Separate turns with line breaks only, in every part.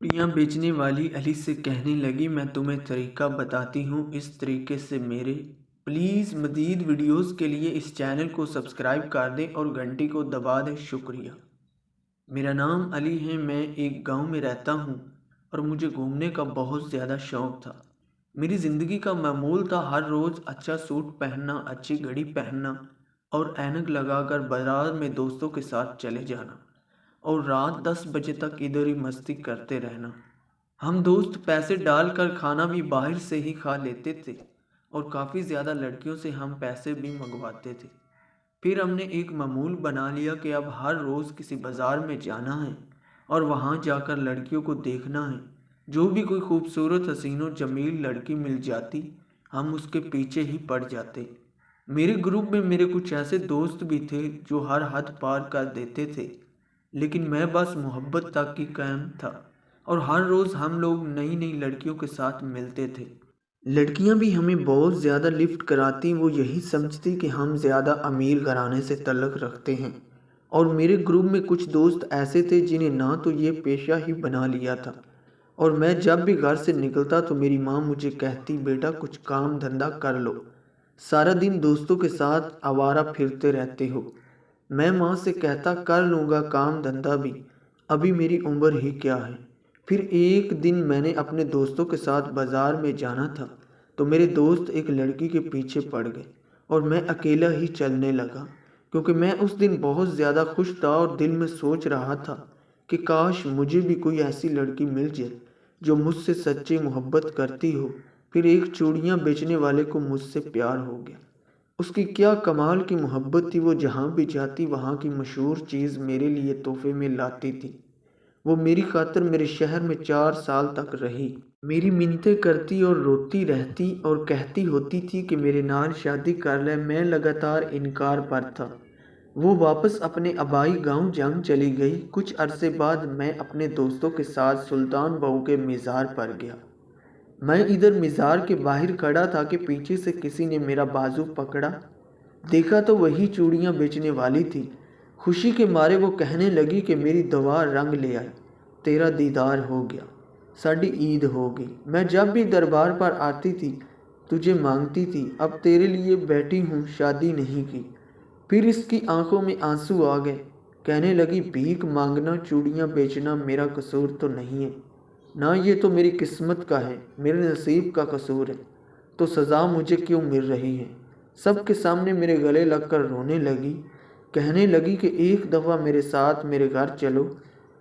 चूड़ियाँ बेचने वाली अली से कहने लगी, मैं तुम्हें तरीका बताती हूँ, इस तरीके से मेरे प्लीज़ मज़ीद वीडियोस के लिए इस चैनल को सब्सक्राइब कर दें और घंटी को दबा दें। शुक्रिया। मेरा नाम अली है, मैं एक गांव में रहता हूँ और मुझे घूमने का बहुत ज़्यादा शौक़ था। मेरी ज़िंदगी का मामूल था हर रोज़ अच्छा सूट पहनना, अच्छी घड़ी पहनना और ऐनक लगाकर बाज़ार में दोस्तों के साथ चले जाना और रात 10 बजे तक इधर ही मस्ती करते रहना। हम दोस्त पैसे डालकर खाना भी बाहर से ही खा लेते थे और काफ़ी ज़्यादा लड़कियों से हम पैसे भी मंगवाते थे। फिर हमने एक मामूल बना लिया कि अब हर रोज़ किसी बाज़ार में जाना है और वहाँ जाकर लड़कियों को देखना है। जो भी कोई खूबसूरत हसीन और जमील लड़की मिल जाती, हम उसके पीछे ही पड़ जाते। मेरे ग्रुप में मेरे कुछ ऐसे दोस्त भी थे जो हर हद पार कर देते थे, लेकिन मैं बस मोहब्बत तक ही कायम था और हर रोज़ हम लोग नई नई लड़कियों के साथ मिलते थे। लड़कियां भी हमें बहुत ज़्यादा लिफ्ट कराती, वो यही समझती कि हम ज़्यादा अमीर घराने से तल्लुक़ रखते हैं। और मेरे ग्रुप में कुछ दोस्त ऐसे थे जिन्हें ना तो ये पेशा ही बना लिया था, और मैं जब भी घर से निकलता तो मेरी माँ मुझे कहती, बेटा कुछ काम धंधा कर लो, सारा दिन दोस्तों के साथ आवारा फिरते रहते हो। मैं माँ से कहता, कर लूँगा काम धंधा भी, अभी मेरी उम्र ही क्या है। फिर एक दिन मैंने अपने दोस्तों के साथ बाज़ार में जाना था तो मेरे दोस्त एक लड़की के पीछे पड़ गए और मैं अकेला ही चलने लगा, क्योंकि मैं उस दिन बहुत ज़्यादा खुश था और दिल में सोच रहा था कि काश मुझे भी कोई ऐसी लड़की मिल जाए जो मुझसे सच्ची मोहब्बत करती हो। फिर एक चूड़ियाँ बेचने वाले को मुझसे प्यार हो गया। उसकी क्या कमाल की मोहब्बत थी, वो जहाँ भी जाती वहाँ की मशहूर चीज़ मेरे लिए तोहफे में लाती थी। वो मेरी खातिर मेरे शहर में 4 साल तक रही, मेरी मिन्नतें करती और रोती रहती और कहती होती थी कि मेरे नाल शादी कर ले। मैं लगातार इनकार पर था। वो वापस अपने आबाई गांव जंग चली गई। कुछ अरसे बाद मैं अपने दोस्तों के साथ सुल्तान बहू के मज़ार पर गया। मैं इधर मज़ार के बाहर खड़ा था कि पीछे से किसी ने मेरा बाजू पकड़ा। देखा तो वही चूड़ियाँ बेचने वाली थी। खुशी के मारे वो कहने लगी कि मेरी दुआ रंग ले आए, तेरा दीदार हो गया, साड़ी ईद हो गई। मैं जब भी दरबार पर आती थी तुझे मांगती थी, अब तेरे लिए बैठी हूँ, शादी नहीं की। फिर इसकी आंखों में आंसू आ गए, कहने लगी, भीख मांगना चूड़ियाँ बेचना मेरा कसूर तो नहीं है ना, ये तो मेरी किस्मत का है, मेरे नसीब का कसूर है, तो सज़ा मुझे क्यों मिल रही है। सबके सामने मेरे गले लगकर रोने लगी, कहने लगी कि एक दफ़ा मेरे साथ मेरे घर चलो।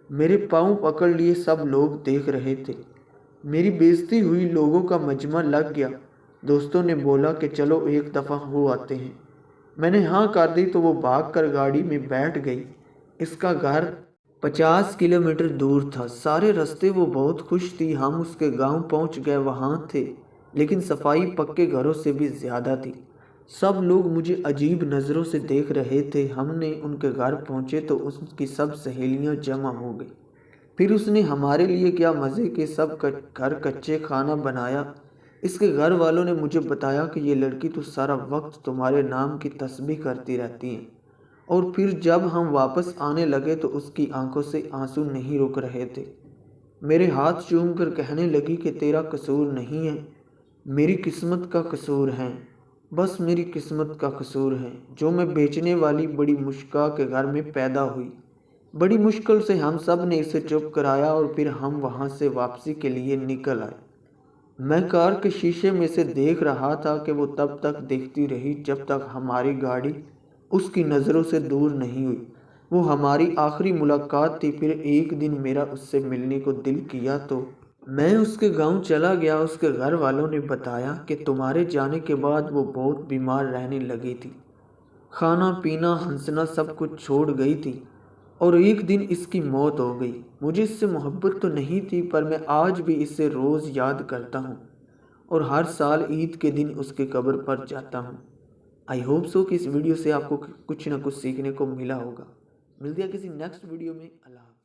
मेरे पाँव पकड़ लिए, सब लोग देख रहे थे। मेरी बेइज्जती हुई, लोगों का मजमा लग गया। दोस्तों ने बोला कि चलो एक दफ़ा हो आते हैं। मैंने हाँ कर दी तो वो भागकर गाड़ी में बैठ गई। इसका घर 50 किलोमीटर दूर था। सारे रास्ते वो बहुत खुश थी। हम उसके गांव पहुंच गए, वहां थे, लेकिन सफाई पक्के घरों से भी ज़्यादा थी। सब लोग मुझे अजीब नज़रों से देख रहे थे। हमने उनके घर पहुंचे तो उसकी सब सहेलियां जमा हो गई। फिर उसने हमारे लिए क्या मज़े के सब घर कच्चे खाना बनाया। इसके घर वालों ने मुझे बताया कि ये लड़की तो सारा वक्त तुम्हारे नाम की तस्बीह करती रहती है। और फिर जब हम वापस आने लगे तो उसकी आंखों से आंसू नहीं रुक रहे थे। मेरे हाथ चूम कर कहने लगी कि तेरा कसूर नहीं है, मेरी किस्मत का कसूर है, बस मेरी किस्मत का कसूर है जो मैं बेचने वाली बड़ी मुश्किल के घर में पैदा हुई। बड़ी मुश्किल से हम सब ने इसे चुप कराया और फिर हम वहाँ से वापसी के लिए निकल आए। मैं कार के शीशे में से देख रहा था कि वो तब तक देखती रही जब तक हमारी गाड़ी उसकी नज़रों से दूर नहीं हुई। वो हमारी आखिरी मुलाकात थी। फिर एक दिन मेरा उससे मिलने को दिल किया तो मैं उसके गांव चला गया। उसके घर वालों ने बताया कि तुम्हारे जाने के बाद वो बहुत बीमार रहने लगी थी, खाना पीना हंसना सब कुछ छोड़ गई थी और एक दिन इसकी मौत हो गई। मुझे इससे मोहब्बत तो नहीं थी, पर मैं आज भी इसे रोज़ याद करता हूँ और हर साल ईद के दिन उसके कब्र पर जाता हूँ। आई होप सो कि इस वीडियो से आपको कुछ ना कुछ सीखने को मिला होगा। मिलते हैं किसी नेक्स्ट वीडियो में। अल्लाह।